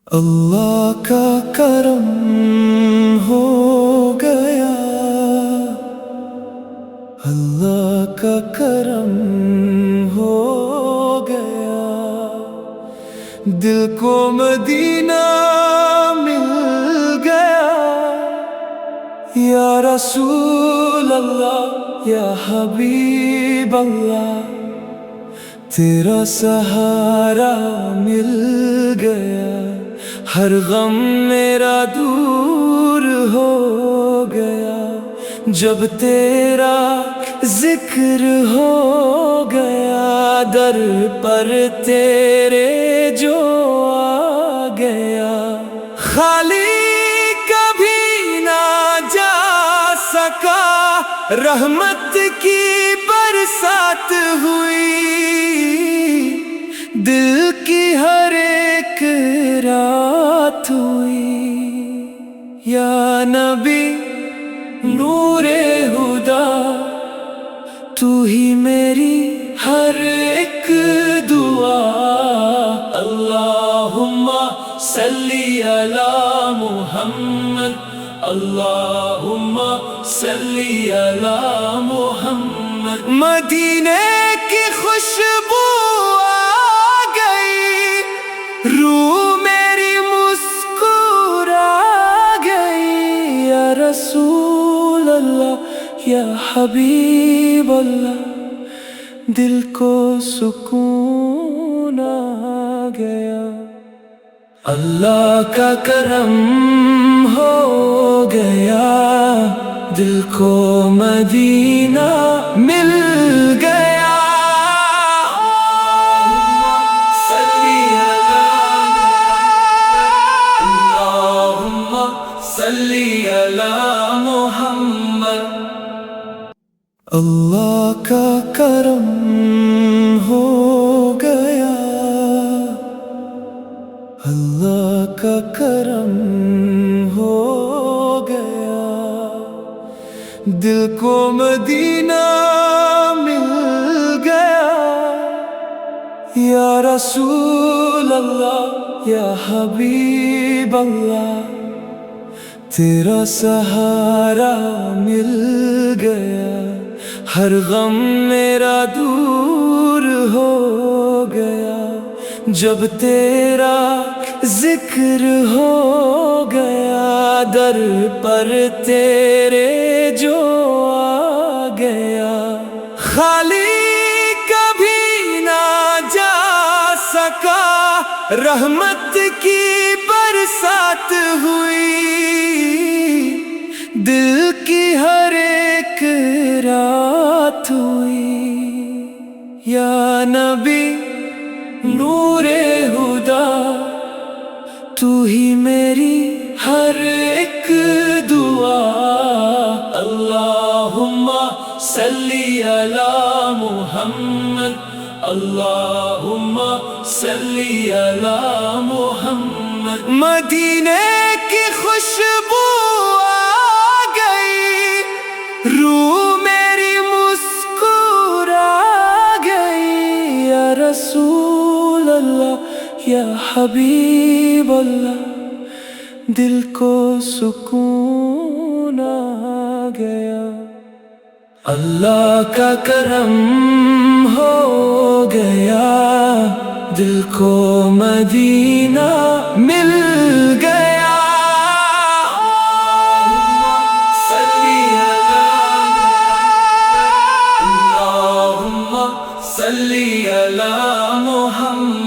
اللہ کا کرم ہو گیا، اللہ کا کرم ہو گیا، دل کو مدینہ مل گیا، یا رسول اللہ یا حبیب اللہ، تیرا سہارا مل گیا، ہر غم میرا دور ہو گیا، جب تیرا ذکر ہو گیا، در پر تیرے جو آ گیا، خالی کبھی نہ جا سکا، رحمت کی برسات ہوئی، دل کی ہر ایک رات ہوئی، یا نبی نور ہدا، تو ہی میری ہر ایک دعا، اللہم صلی علی محمد، اللہم صلی علی محمد، مدینے کی خوشبو آ گئی، روح میری مسکرا گئی، یا رسول اللہ یا حبیب اللہ، دل کو سکون آ گیا، اللہ کا کرم ہو گیا، دل کو مدینہ مل گیا، اللہم صلی علی محمد، اللہ کا کرم ہو گیا، اللہ کا کرم ہو گیا، دل کو مدینہ مل گیا، یا رسول اللہ یا حبیب اللہ، تیرا سہارا مل گیا، ہر غم میرا دور ہو گیا، جب تیرا ذکر ہو گیا، در پر تیرے جو آ گیا، خالی کبھی نہ جا سکا، رحمت کی برسات ہوئی، دل کی ہر ایک رات ہوئی، یا نبی نور ہدا، تو ہی میری ہر ایک دعا، اللہم صلی علی محمد، اللہم صلی علی محمد، مدینے کی خوشبو آ گئی، روح میری مسکرا گئی، یا رسول اللہ یا حبیب اللہ، دل کو سکون آ گیا، اللہ کا کرم ہو گیا، دل کو مدینہ مل گیا، اللہم صلی علی محمد۔